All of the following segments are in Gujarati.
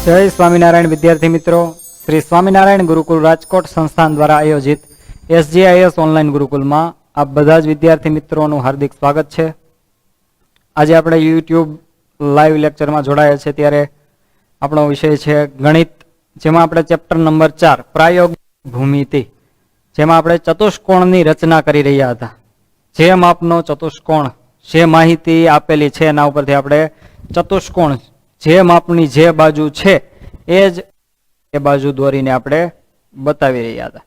જય સ્વામિનારાયણ વિદ્યાર્થી મિત્રો, શ્રી સ્વામિનારાયણ ગુરુકુલ રાજકોટ સંસ્થાન દ્વારા આયોજિત SGIS ઓનલાઈન ગુરુકુલમાં આપ બધા જ વિદ્યાર્થી મિત્રોનું હાર્દિક સ્વાગત છે। આજે આપણે YouTube લાઈવ લેક્ચરમાં જોડાયા છે ત્યારે આપણો વિષય છે ગણિત, જેમાં આપણે ચેપ્ટર નંબર 4 પ્રાયોગિક ભૂમિતિ, જેમાં આપણે ચતુષ્કોણની રચના કરી રહ્યા હતા। જે માપનો ચતુષ્કોણ, જે માહિતી આપેલી છે એના ઉપરથી આપણે ચતુષ્કોણ જે માપની જે બાજુ છે એ બાજુ દોરીને આપણે બતાવી રહ્યા હતા।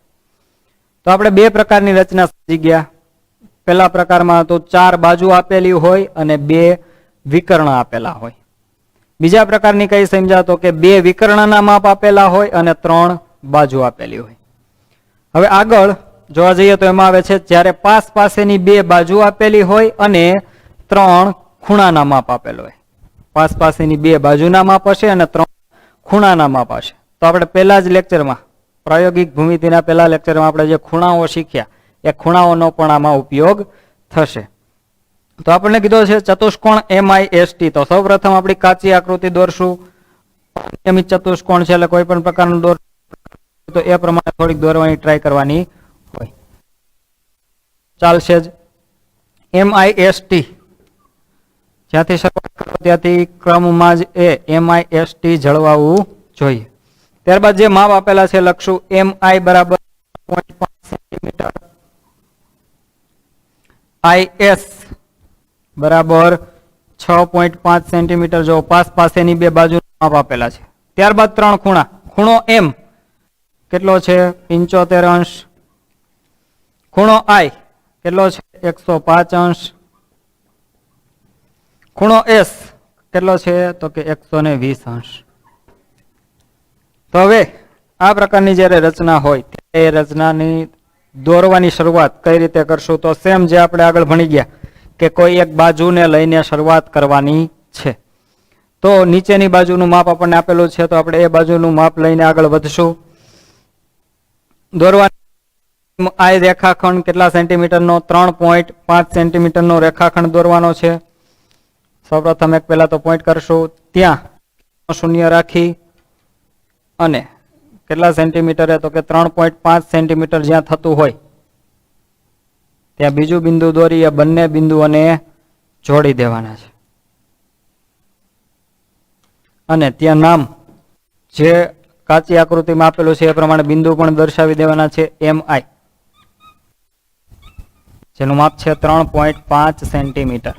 તો આપણે બે પ્રકારની રચના સમજી ગયા। પહેલા પ્રકારમાં તો 4 બાજુ આપેલી હોય અને 2 વિકર્ણ આપેલા હોય। બીજા પ્રકારની કઈ સમજ્યા તો કે 2 વિકર્ણના માપ આપેલા હોય અને 3 બાજુ આપેલી હોય। હવે આગળ જોવા જઈએ તો એમાં આવે છે જ્યારે પાસ પાસેની 2 બાજુ આપેલી હોય અને 3 ખૂણાના માપ આપેલો હોય। પાસ પાસેની 2 બાજુના માપ હશે અને 3 ખૂણાના માપ હશે। તો આપણે પહેલા જ લેક્ચરમાં, પ્રાયોગિક ભૂમિતિના પહેલા લેક્ચરમાં આપણે જે ખૂણાઓ શીખ્યા એ ખૂણાઓનો પણ આમાં ઉપયોગ થશે। તો આપણને કીધો છે ચતુષ્કોણ MIST। તો સૌપ્રથમ આપણી કાચી આકૃતિ દોરશું। નિયમિત ચતુષ્કોણ છે એટલે કોઈ પણ પ્રકારનું દોર તો એ પ્રમાણે થોડીક દોરવાની ટ્રાય કરવાની હોય, ચાલશે જ। MIST જ્યાંથી શરૂઆત કરો ત્યાંથી ક્રમમાં જ MIST જળવાવું જોઈએ। ત્યારબાદ જે માપ આપેલા છે લખશું MI બરાબર 0.5 સેન્ટીમીટર, IS બરાબર 6.5 સેન્ટીમીટર। જો પાસ પાસેની 2 બાજુ માપ આપેલા છે। ત્યારબાદ 3 ખૂણા, ખૂણો M કેટલો છે 75 અંશ, ખૂણો I કેટલો છે 105 અંશ, ખૂણો S કેટલો છે તો કે 120 અંશ। તો હવે આ પ્રકારની જ્યારે રચના હોય એ રચનાની દોરવાની શરૂઆત કઈ રીતે કરશું તો સેમ જે આપણે આગળ ભણી ગયા કે કોઈ એક બાજુને લઈને શરૂઆત કરવાની છે। તો નીચેની બાજુનું માપ આપણને આપેલું છે તો આપણે એ બાજુનું માપ લઈને આગળ વધશું। દોરવાની આ રેખાખંડ કેટલા સેન્ટીમીટરનો 3.5 સેન્ટીમીટરનો રેખાખંડ દોરવાનો છે। સૌપ્રથમ એક પહેલા તો પોઈન્ટ કરશું, ત્યાં શૂન્ય રાખી અને કેટલા સેન્ટીમીટરે તો કે 3.5 સેન્ટીમીટર જ્યાં થતું હોય ત્યાં બીજું બિંદુ દોરી એ બંને બિંદુઓને જોડી દેવાના છે અને ત્યાં નામ જે કાચી આકૃતિમાં આપેલું છે એ પ્રમાણે બિંદુ પણ દર્શાવી દેવાના છે MI, જેનું માપ છે 3.5 સેન્ટીમીટર।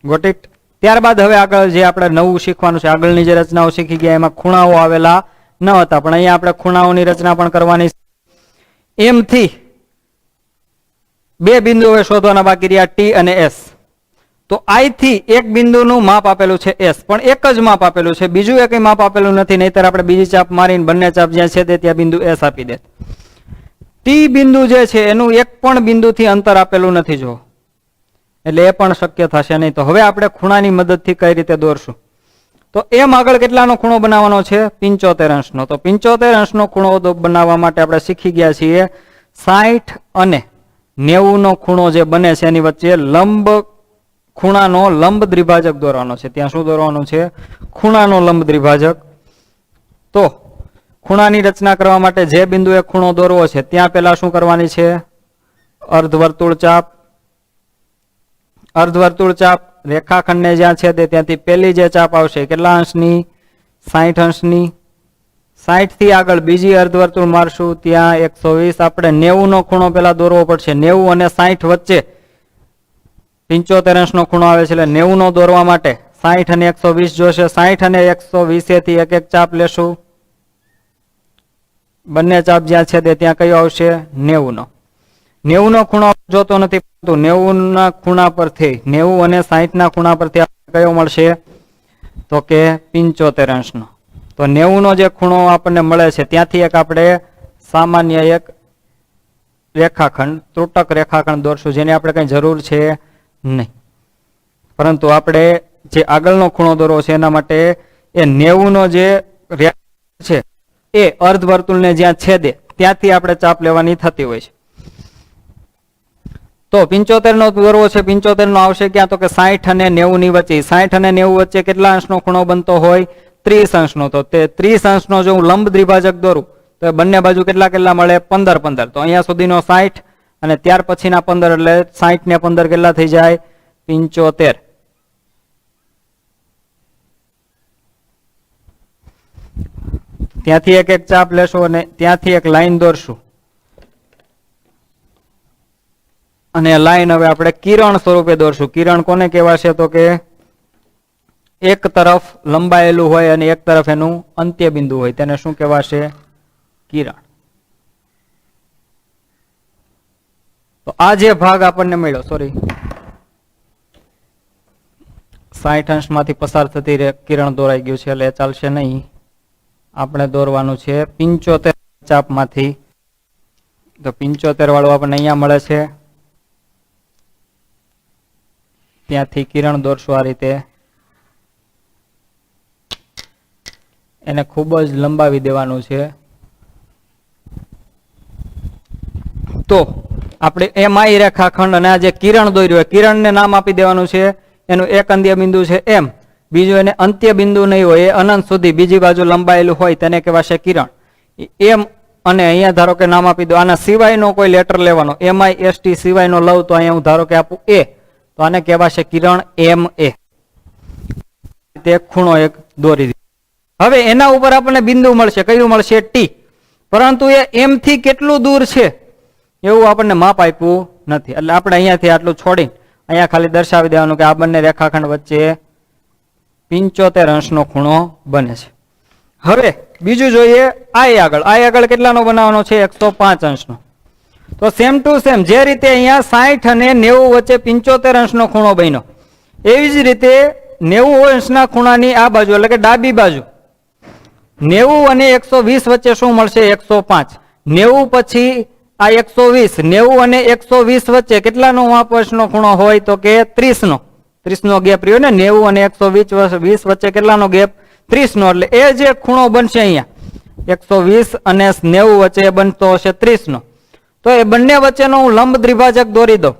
Got it. ત્યારબાદ હવે આગળ જે આપણે નવું શીખવાનું છે, આગળની જે રચનાઓ શીખી ગયા એમાં ખૂણાઓ આવેલા ન હતા, પણ અહીંયા આપણે ખૂણાઓની રચના પણ કરવાની છે। M થી 2 બિંદુઓ શોધવાના બાકી રહ્યા T અને S। તો I થી એક બિંદુનું માપ આપેલું છે S, પણ એક જ માપ આપેલું છે, બીજું એકય માપ આપેલું નથી, નહીતર આપણે બીજી ચાપ મારીને બંને ચાપ જ્યાં છેદે ત્યાં બિંદુ S આપી દે। T બિંદુ જે છે એનું એક પણ બિંદુથી અંતર આપેલું નથી જો, એટલે એ પણ શક્ય થશે નહીં। તો હવે આપણે ખૂણાની મદદથી કઈ રીતે દોરશું તો એમ આગળ કેટલાનો ખૂણો બનાવવાનો છે 75 અંશનો। તો 75 અંશનો ખૂણો બનાવવા માટે આપણે શીખી ગયા છીએ 60 અને 90 નો ખૂણો જે બને છે એની વચ્ચે લંબ ખૂણાનો લંબ દ્વિભાજક દોરવાનો છે। ત્યાં શું દોરવાનું છે ખૂણાનો લંબ દ્વિભાજક। તો ખૂણાની રચના કરવા માટે જે બિંદુએ ખૂણો દોરવો છે ત્યાં પહેલા શું કરવાની છે અર્ધવર્તુળ ચાપ। અર્ધવર્તુળ ચાપ રેખાખંડને જ્યાં છેદે ત્યાંથી પહેલી જે ચાપ આવશે કેટલા અંશની 60 અંશની। 60 થી આગળ બીજી અર્ધવર્તુળ મારશું ત્યાં 120। આપણે 90 નો ખૂણો પેલા દોરવો પડશે। 90 અને 60 વચ્ચે 75 અંશનો ખૂણો આવે છે એટલે 90 નો દોરવા માટે 60 અને 120 જોશે। 60 અને 120 થી એક એક ચાપ લેશું, બંને ચાપ જ્યાં છેદે ત્યાં કયો આવશે 90 નો। 90 નો ખૂણો જોતો નથી, પરંતુ 90 ના ખૂણા પરથી 90 અને 60 ના ખૂણા પરથી કયો મળશે તો કે 75 અંશનો। તો 90 નો જે ખૂણો આપણને મળે છે ત્યાંથી એક આપણે સામાન્ય એક રેખાખંડ, ત્રુટક રેખાખંડ દોરશું, જેની આપણે કઈ જરૂર છે નહીં, પરંતુ આપણે જે આગળનો ખૂણો દોરવો છે એના માટે એ 90 નો જે રેખાખંડ છે એ અર્ધવર્તુળને જ્યાં છેદે ત્યાંથી આપણે ચાપ લેવાની થતી હોય છે। તો 75 નો દોરવો છે, 75 નો આવશે ક્યાં તો કે 60 અને 90 ની વચ્ચે। 60 અને 90 વચ્ચે કેટલા અંશનો ખૂણો બનતો હોય 30 અંશનો. તો તે 30 અંશનો જો હું લંબ દ્વિભાજક દોરું તો બંને બાજુ કેટલા કેટલા મળે? 15 15. તો અહીંયા સુધીનો 60 અને ત્યાર પછીના 15 એટલે 60 ને 15 કેટલા થઈ જાય? 75. ત્યાંથી એક એક ચાપ લેશું અને ત્યાંથી એક લાઈન દોરશું અને લાઈન હવે આપણે કિરણ સ્વરૂપે દોરશું. કિરણ કોને કહેવાશે? તો કે એક તરફ લંબાયેલું હોય અને એક તરફ એનું અંત્ય બિંદુ હોય, તેને શું કહેવાશે? કિરણ. તો આ જે ભાગ આપણને મળ્યો, સોરી 60 અંશમાંથી પસાર થતી કિરણ દોરાઈ ગયું છે એટલે ચાલશે નહીં. આપણે દોરવાનું છે 75 ચાપમાંથી. તો 75 વાળું આપણને અહીંયા મળે છે. ત્યાંથી કિરણ દોરશું આ રીતે. એને ખૂબ જ લંબાવી દેવાનું છે. તો આપણે એમઆઈ રેખાખંડ અને આ જે કિરણ દોર્યું હોય, કિરણને નામ આપી દેવાનું છે. એનું એક અંત્ય બિંદુ છે એમ, બીજું એને અંત્ય બિંદુ નહીં હોય, એ અનંત સુધી બીજી બાજુ લંબાયેલું હોય તેને કહેવાશે કિરણ. એમ અને અહીંયા ધારો કે નામ આપી દો. આના સિવાયનો કોઈ લેટર લેવાનો, એમઆઈ એસટી સિવાયનો લઉં તો અહીંયા હું ધારો કે આપું એ, તો આને કહેવાશે કિરણ એમ એ. તે ખૂણો એક દોરી દીધો. હવે એના ઉપર આપણને બિંદુ મળશે. કયું મળશે? ટી. પરંતુ એ એમ થી કેટલું દૂર છે એવું આપણને માપ આપ્યું નથી. એટલે આપણે અહીંયાથી આટલું છોડીને અહીંયા ખાલી દર્શાવી દેવાનું કે આ બંને રેખાખંડ વચ્ચે 75 અંશનો ખૂણો બને છે. હવે બીજું જોઈએ આઈ આગળ. આઈ આગળ કેટલાનો બનાવવાનો છે? 105 અંશનો. તો સેમ ટુ સેમ જે રીતે અહીંયા 60 અને 90 વચ્ચે 75 અંશનો ખૂણો બન્યો, એવી જ રીતે 90 અંશના ખૂણાની આ બાજુ એટલે કે ડાબી બાજુ 90 અને 120 વચ્ચે શું મળશે? 105. 90 પછી આ 120, 90 અને 120 વચ્ચે કેટલાનો માપનો ખૂણો હોય? તો કે 30 નો. 30 નો ગેપ રહ્યો ને, 90 અને 120 વચ્ચે કેટલાનો ગેપ? 30 નો. એટલે એ જે ખૂણો બનશે અહીંયા 120 અને 90 વચ્ચે બનતો હશે 30 નો. તો એ બંને વચ્ચેનો હું લંબ દ્વિભાજક દોરી દઉં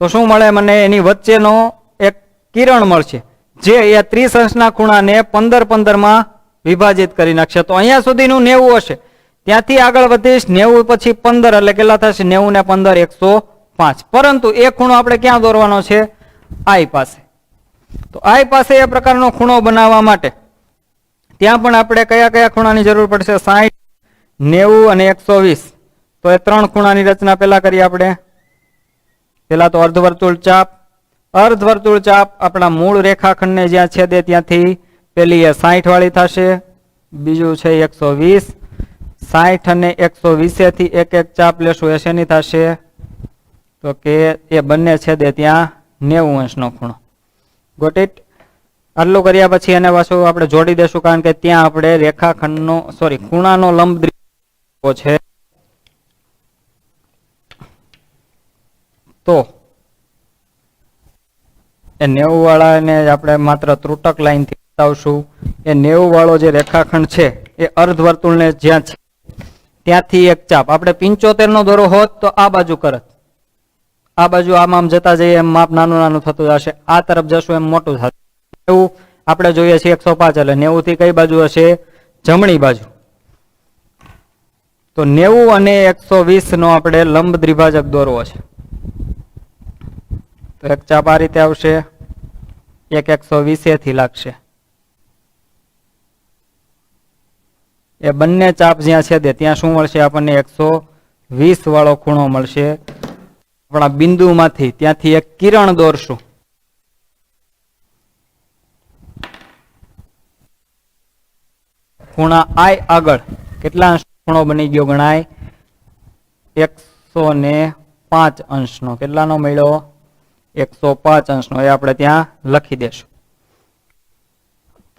તો શું મળે મને? એની વચ્ચેનો એક કિરણ મળશે જે એ 30 અંશના ખૂણાને 15 15 માં વિભાજિત કરી નાખશે. તો અહીંયા સુધીનું 90 હશે, ત્યાંથી આગળ વધીશ 90 પછી 15 એટલે કેટલા થશે? 90 ને 15 105. પરંતુ એ ખૂણો આપણે ક્યાં દોરવાનો છે? આઈ પાસે. તો આઈ પાસે એ પ્રકારનો ખૂણો બનાવવા માટે ત્યાં પણ આપણે કયા કયા ખૂણાની જરૂર પડશે? 60, 90 અને 120. તો એ ત્રણ ખૂણાની રચના પેલા કરીએ આપણે. પેલા તો અર્ધવર્તુળ ચાપ. અર્ધવર્તુળ ચાપ આપણા મૂળ રેખાખંડને જ્યાં છેદે ત્યાંથી પેલી એ 60 વાળી થશે, બીજું છે 120. 60 અને 120 થી એક એક ચાપ લેશું એ શેની થશે? તો કે એ બંને છેદે ત્યાં 90 અંશનો ખૂણો. Got it? આટલું કર્યા પછી એને પાછું આપણે જોડી દેશું, કારણ કે ત્યાં આપણે રેખાખંડનો ખૂણાનો લંબ દ્વિભાજક છે. તો એ 90 વાળાને આપણે માત્ર ત્રુટક લાઈન થી બતાવશું. એ 90 વાળો જે રેખાખંડ છે એ અર્ધવર્તુળને જ્યાં છે ત્યાંથી એક ચાપ. આપણે 75 નો દોરો હોત તો આ બાજુ કરત, આ બાજુ આમ આમ જતા જઈએ એમ માપ નાનું નાનું થતું જશે, આ તરફ જશું એમ મોટું થશે. એવું આપણે જોઈએ છીએ 105 એટલે 90 થી કઈ બાજુ હશે? જમણી બાજુ. તો 90 અને 120 નો આપણે લંબ દ્વિભાજક દોરવો છે. તો એક ચાપ આ રીતે આવશે, એક 120 થી લાગશે. એ બંને ચાપ જ્યાં છે ત્યાં શું મળશે આપણને? 120 વાળો ખૂણો મળશે. આપણા બિંદુમાંથી ત્યાંથી એક કિરણ દોરશું. ખૂણા આઈ આગળ કેટલા અંશ ખૂણો બની ગયો ગણાય? 105 અંશનો. કેટલાનો મળ્યો? 105 અંશનો. એ આપણે ત્યાં લખી દેશું.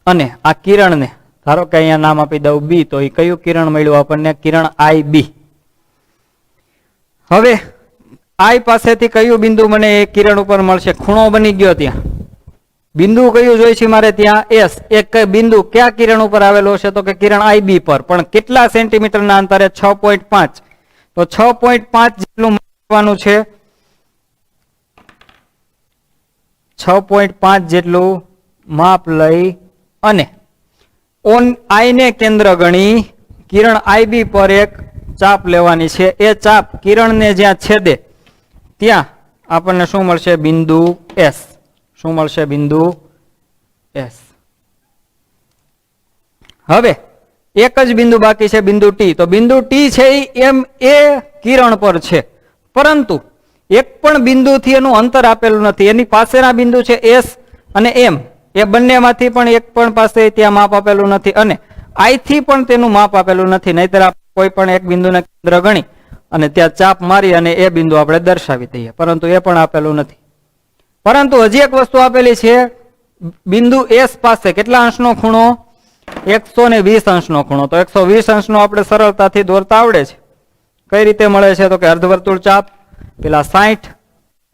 અને આ કિરણને ધારો કે અહીંયા નામ આપી દઉં બી, તો એ કયું કિરણ મળ્યું આપણને? કિરણ આઈ બી. હવે આઈ પાસેથી કયું બિંદુ મને એ કિરણ ઉપર મળશે? ખૂણો બની ગયો ત્યાં. બિંદુ કયું જોઈએ છે મારે? ત્યાં એસ. એક બિંદુ ક્યાં કિરણ ઉપર આવેલો છે? તો કે કિરણ આઈ બી પર. પણ કેટલા સેન્ટીમીટરના અંતરે? 6.5. તો 6.5 જેટલું માપવાનું છે. 6.5 જેટલું માપ લઈ અને આઈ ને કેન્દ્ર ગણી કિરણ આઈબી પર એક ચાપ લેવાની છે. એ ચાપ કિરણને જ્યાં છેદે ત્યાં આપણને શું મળશે? બિંદુ એસ. શું મળશે? બિંદુ એસ. હવે એક જ બિંદુ બાકી છે, બિંદુ ટી. તો બિંદુ ટી છે એમ એ કિરણ પર છે, પરંતુ એક પણ બિંદુથી એનું અંતર આપેલું નથી. એની પાસેના બિંદુ છે એસ અને એમ, એ બંનેમાંથી પણ એક પણ પાસે ત્યાં માપ આપેલું નથી, અને આઈ થી પણ તેનું માપ આપેલું નથી. નહીતર કોઈ પણ એક બિંદુને કેન્દ્ર ગણી અને ત્યાં ચાપ મારી અને એ બિંદુ આપણે દર્શાવી દઈએ, પરંતુ એ પણ આપેલું નથી. પરંતુ હજી એક વસ્તુ આપેલી છે, બિંદુ એસ પાસે કેટલા અંશનો ખૂણો? 120 અંશનો ખૂણો. તો 120 અંશનો આપણે સરળતાથી દોરતા આવડે છે. કઈ રીતે મળે છે? તો કે અર્ધવર્તુળ ચાપ પેલા 60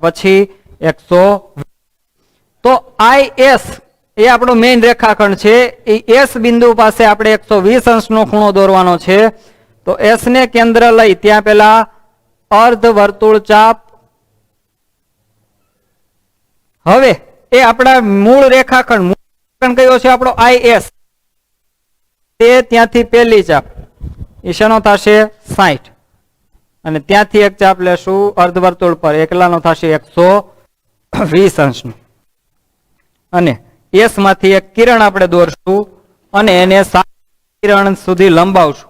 પછી 120. તો આઈ એસ એ આપણો મેઇન રેખાખંડ છે. એ એસ બિંદુ પાસે આપણે 120 અંશનો ખૂણો દોરવાનો છે. તો એસ ને કેન્દ્ર લઈ ત્યાં પેલા અર્ધવર્તુળ ચાપ. હવે એ આપણા મૂળ રેખાખંડ કયો છે આપણો? I S. તે ત્યાંથી પહેલી ચાપ એ શેનો થશે? 60. અને ત્યાંથી એક ચાપ લેશું અર્ધવર્તુળ પર, એકલાનો થશે 120 અંશનો. અને એસ માંથી એક કિરણ આપણે દોરશું અને એને 60 કિરણ સુધી લંબાવશું.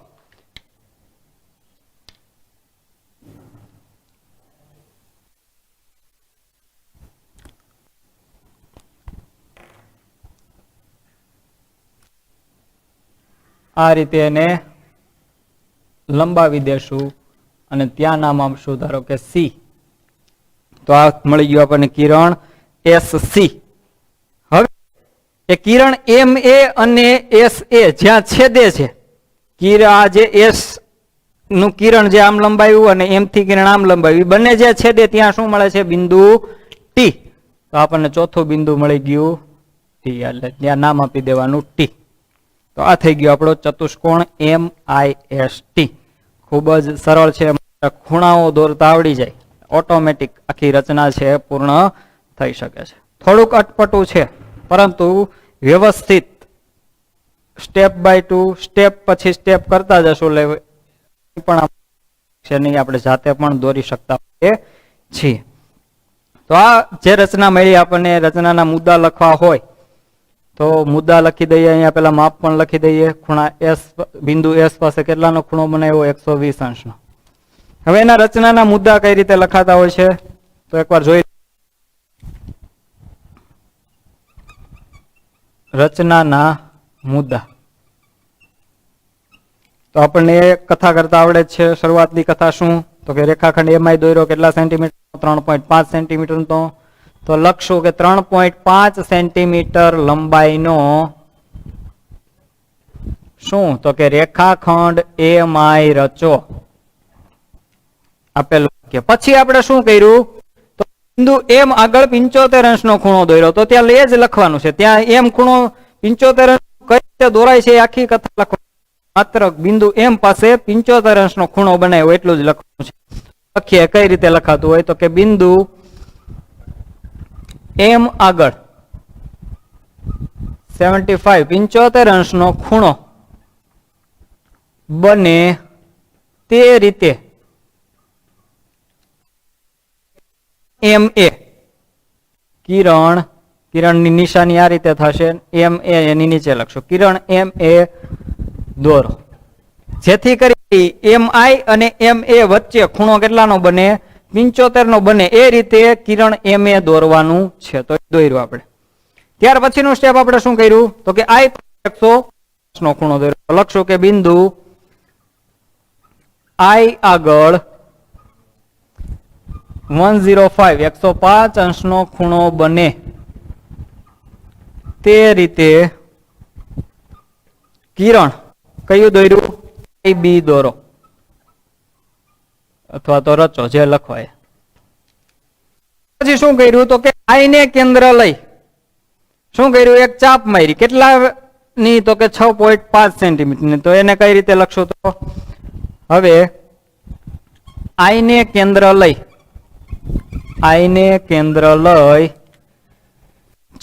આ રીતે એને લંબાવી દેશું અને ત્યાં નામ આપશું ધારો કે સી. તો આ મળી ગયું આપણને કિરણ એસ સી. હવે એ કિરણ એમ એ અને એસ એ જ્યાં છેદે છે, આ જે એસ નું કિરણ જે આમ લંબાવ્યું અને એમ થી કિરણ આમ લંબાવ્યું, બંને જે છેદે ત્યાં શું મળે છે? બિંદુ ટી. તો આપણને ચોથું બિંદુ મળી ગયું ટી, એટલે ત્યાં નામ આપી દેવાનું ટી. તો આ થઈ ગયો આપણો ચતુષ્કોણ એમ આઈ એસ ટી. ખૂબ જ સરળ છે, ખૂણાઓ દોરતા આવડી જાય ઓટોમેટિક આખી રચના છે પૂર્ણ થઈ શકે છે. થોડુંક અટપટું છે, પરંતુ વ્યવસ્થિત સ્ટેપ બાય ટુ સ્ટેપ પછી સ્ટેપ કરતા જશું પણ આપણે જાતે પણ દોરી શકતા હોઈએ છીએ. તો આ જે રચના મળી આપણને, રચનાના મુદ્દા લખવા હોય તો મુદ્દા લખી દઈએ. અહીંયા પેલા માપ પણ લખી દઈએ. ખૂણા એસ, બિંદુ એસ પાસે કેટલાનો ખૂણો બનાવ્યો? 120 અંશનો. હવે એના રચનાના મુદ્દા કઈ રીતે લખાતા હોય છે તો એકવાર જોઈ. રચનાના મુદ્દા તો આપણને કથા કરતા આવડે જ છે. શરૂઆતની કથા શું? તો કે રેખાખંડ એમાં દોર્યો કેટલા સેન્ટીમીટર? 3.5 સેન્ટીમીટર. તો લખશું કે 3.5 સેન્ટીમીટર લંબાઈનો શું? તો કે રેખાખંડ એમઆઈ રચો. આપેલું કે પછી આપણે શું કર્યું? તો બિંદુ એમ આગળ 75 અંશનો ખૂણો દોર્યો. તો ત્યાં એ જ લખવાનું છે. ત્યાં એમ ખૂણો 75 અંશ કઈ રીતે દોરાય છે આખી કથા લખવાની. માત્ર બિંદુ એમ પાસે 75 અંશનો ખૂણો બનાવ્યો એટલું જ લખવાનું છે. લખીએ કઈ રીતે લખાતું હોય તો કે બિંદુ એમ આગળ 75 અંશનો ખૂણો બને તે રીતે એમ એ કિરણની નિશાની આ રીતે થશે. એમ એ એની નીચે લખશો કિરણ એમ એ દોરો, જેથી કરી એમ આઈ અને એમ એ વચ્ચે ખૂણો કેટલાનો બને? 75 નો બને. એ રીતે કિરણ એમ એ દોરવાનું છે. તો દોર્યું આપણે. ત્યાર પછીનું સ્ટેપ આપણે શું કર્યું? તો કે આઈ 150 નો ખૂણો દોર્યો. લખશું કે બિંદુ આઈ આગળ 105 અંશનો ખૂણો બને તે રીતે કિરણ કયું દોર્યું? આઈ બી દોરો અથવા તો રચો, જે લખવાય. પછી શું કર્યું? તો કે આઈ ને કેન્દ્ર લઈ શું કર્યું? એક ચાપ મારી. કેટલા ની? તો કે 6.5 સેન્ટીમીટર ની. તો એને કઈ રીતે લખશું? તો હવે આઈ ને કેન્દ્ર લઈ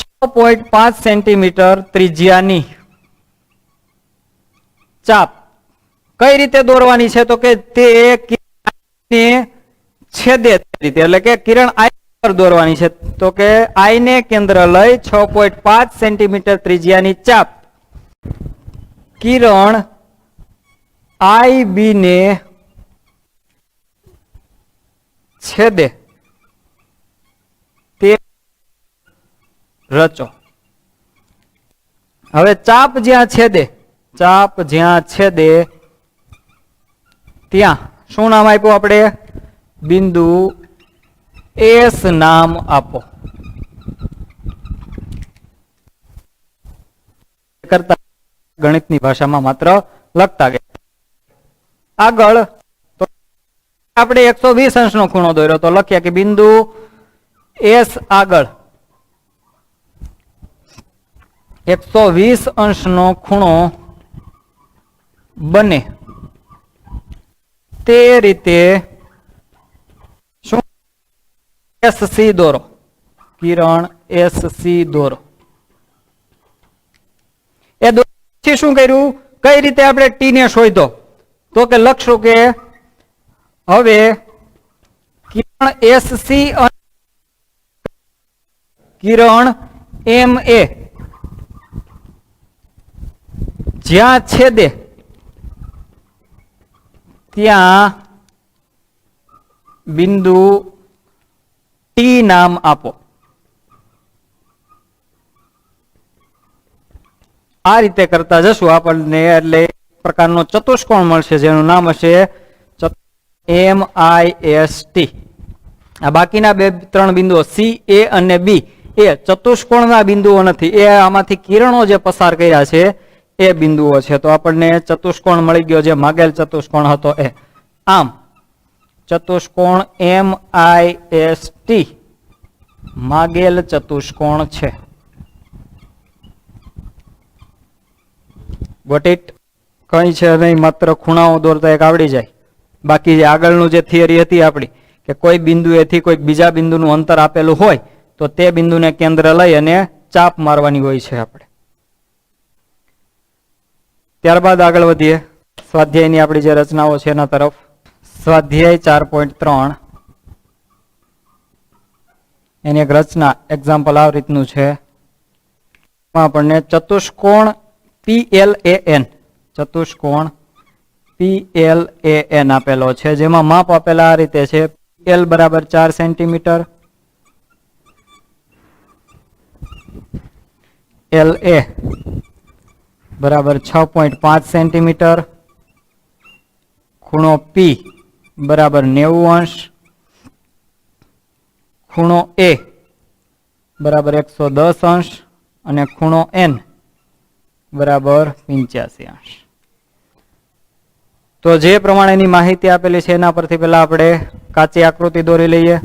6.5 સેન્ટીમીટર ત્રિજ્યાની ચાપ કઈ રીતે દોરવાની છે તો કે તે કિરણને છેદે રીતે, એટલે કે કિરણ આઈ પર દોરવાની છે. તો કે આઈ ને કેન્દ્ર લઈ 6.5 સેન્ટીમીટર ત્રિજ્યાની ચાપ કિરણ આઈ બી ને છેદે તે રચો. હવે ચાપ જ્યાં છેદે ત્યાં શું નામ આપ્યું આપણે? બિંદુ એસ નામ આપો. કરતા ગણિતની ભાષામાં માત્ર લખતા ગયા. આગળ તો આપણે 120 અંશનો ખૂણો દોર્યો તો લખ્યા કે બિંદુ એસ આગળ 120 અંશનો ખૂણો બને તે રીતે શું એસસી દોરો, કિરણ એસસી દોરો. એ દોરી શું કર્યું? કઈ રીતે આપણે ટી ને શોધો તો કે લખશું કે હવે કિરણ એસસી કિરણ એમ એ જ્યાં છેદે ત્યાં બિંદુ ટી નામ આપો. આ રીતે કરતા જશું આપણને એટલે પ્રકારનો ચતુષ્કોણ મળશે જેનું નામ હશે MIST. આ બાકીના બે ત્રણ બિંદુઓ સી એ અને બી એ ચતુષ્કોણના બિંદુઓ નથી, એ આમાંથી કિરણો જે પસાર કર્યા છે એ બિંદુઓ છે. તો આપણને ચતુષ્કોણ મળી ગયો જે માગેલ ચતુષ્કોણ હતો એ. આમ ચતુષ્કોણ MIST માગેલ ચતુષ્કોણ છે. Got it? કઈ છે નહીં, માત્ર ખૂણાઓ દોરતા એક આવડી જાય. બાકી જે આગળનું જે થિયરી હતી આપણી કે કોઈ બિંદુએથી કોઈ બીજા બિંદુનું અંતર આપેલું હોય તો તે બિંદુને કેન્દ્ર લઈ અને ચાપ મારવાની હોય છે આપણે. ત્યારબાદ આગળ વધીએ સ્વાધ્યાયની આપણી જે રચનાઓ છે એના તરફ. સ્વાધ્યાય 4.3 એની એક રચના એક્ઝામ્પલ આ રીતનું છે. આપણને ચતુષ્કોણ PLAN ચતુષ્કોણ PLAN આપેલો છે જેમાં માપ આપેલા આ રીતે છે. L બરાબર 4 સેન્ટીમીટર, LA બરાબર 6.5 સેન્ટીમીટર, ખૂણો P બરાબર 90 અંશ, ખૂણો A બરાબર 110 અંશ અને ખૂણો N બરાબર 85 અંશ. તો જે પ્રમાણેની માહિતી આપેલી છે એના પરથી પહેલા આપણે કાચી આકૃતિ દોરી લઈએ.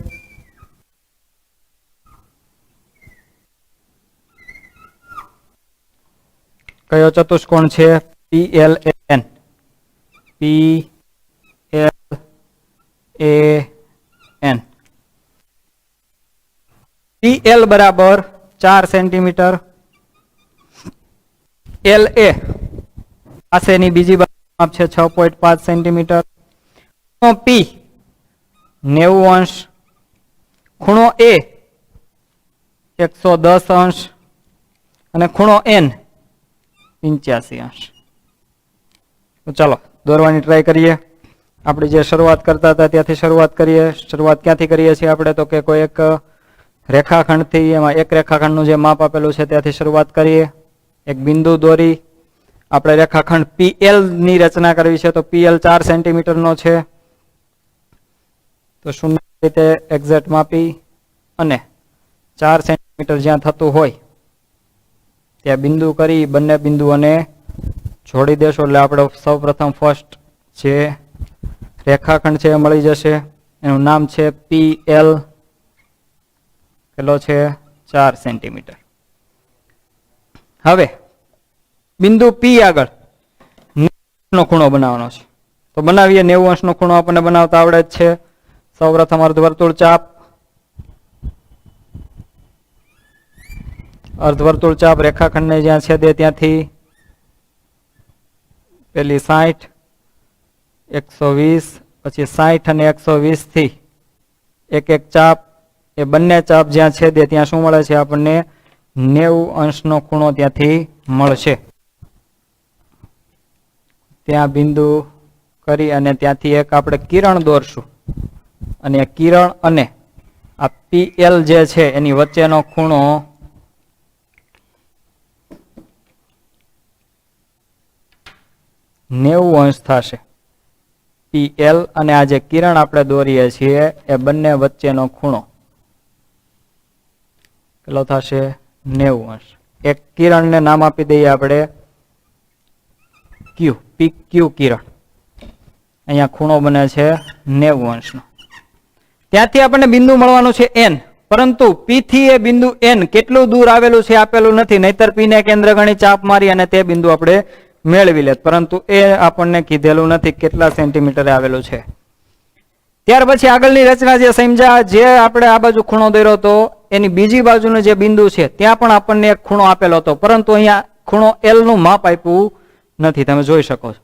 કયો ચતુષ્કોણ છે? PLAN. PLAN. PL બરાબર 4 સેન્ટીમીટર, LA પાસેની બીજી બાજુ માપ છે 6.5 સેન્ટીમીટર, ખૂણો P 90 અંશ, ખૂણો A 110 અંશ અને ખૂણો N 85 અંશ. તો ચાલો દોરવાની ટ્રાય કરીએ. આપણે જે શરૂઆત કરતા હતા ત્યાંથી શરૂઆત કરીએ. શરૂઆત ક્યાંથી કરીએ છીએ આપણે તો કે કોઈ એક રેખાખંડથી, એમાં એક રેખાખંડનું જે માપ આપેલું છે ત્યાંથી શરૂઆત કરીએ. એક બિંદુ દોરી આપણે રેખાખંડ PL ની રચના કરવી છે. તો PL 4 સેન્ટીમીટરનો છે. તો શૂન્ય રીતે એક્ઝેક્ટ માપી અને 4 સેન્ટીમીટર જ્યાં થતું હોય ત્યાં બિંદુ કરી બંને બિંદુઓને જોડી દેશો એટલે આપણે સૌ પ્રથમ ફર્સ્ટ જે રેખાખંડ છે એ મળી જશે. એનું નામ છે PL. કેટલો છે? 4 સેન્ટીમીટર. હવે બિંદુ P આગળ 90 નો ખૂણો બનાવવાનો છે. તો બનાવીએ. 90 અંશનો ખૂણો આપણને બનાવતા આવડે જ છે. સૌપ્રથમ અર્ધવર્તુળ ચાપ. અર્ધવર્તુળ ચાપ રેખાખંડને જ્યાં છેદે ત્યાંથી પેલી 60, 120, પછી 60 અને 120 થી એક એક ચાપ, એ બંને ચાપ જ્યાં છેદે ત્યાં શું મળે છે આપણને 90 અંશનો ખૂણો ત્યાંથી મળશે. ત્યાં બિંદુ કરી અને ત્યાંથી એક આપણે કિરણ દોરશું અને કિરણ અને આ PL જે છે એની વચ્ચેનો ખૂણો 90 અંશ થશે. PL અને આ જે કિરણ આપણે દોરીએ છીએ એ બંને વચ્ચેનો ખૂણો કેટલો થશે 90 અંશ. એક કિરણને નામ આપી દઈએ આપણે Q, PQ કિરણ. અહીંયા ખૂણો બને છે 90 અંશનો. ત્યાંથી આપણને બિંદુ મળવાનું છે N, પરંતુ P થી એ બિંદુ N કેટલું દૂર આવેલું છે આપેલું નથી, નહીતર P ને કેન્દ્ર ગણી ચાપ મારી અને તે બિંદુ આપણે મેળવી લેત, પરંતુ એ આપણને કીધેલું નથી કેટલા સેન્ટીમીટરે આવેલું છે. ત્યાર પછી આગળની રચના જે સમજ્યા, જે આપણે આ બાજુ ખૂણો દોર્યો હતો એની બીજી બાજુનો જે બિંદુ છે ત્યાં પણ આપણને એક ખૂણો આપેલો હતો, પરંતુ અહીંયા ખૂણો L નું માપ આપ્યું નથી, તમે જોઈ શકો છો.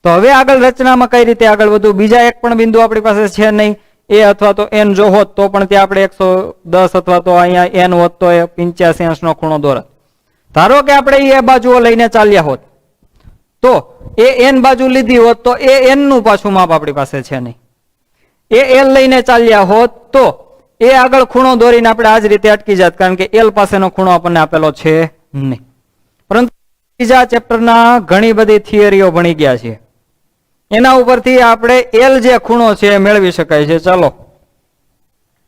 તો હવે આગળ રચનામાં કઈ રીતે આગળ વધવું? બીજા એક પણ બિંદુ આપણી પાસે છે નહીં, એ અથવા તો N જો હોત તો પણ ત્યાં આપણે 110 અથવા તો અહીંયા N હોત તો 85 અંશનો ખૂણો દોરત. ધારો કે આપણે એ બાજુઓ લઈને ચાલ્યા હોત તો એ N બાજુ લીધી હોત તો એ N નું પાછું માપ આપણી પાસે છે નહીં. એ L લઈને ચાલ્યા હોત તો એ આગળ ખૂણો દોરીને આપણે આ જ રીતે અટકી જાત, કારણ કે L પાસેનો ખૂણો આપણને આપેલો છે નહીં. પરંતુ બીજા ચેપ્ટરના ઘણી બધી થિયરીઓ ભણી ગયા છે, એના ઉપરથી આપણે L જે ખૂણો છે એ મેળવી શકાય છે. ચાલો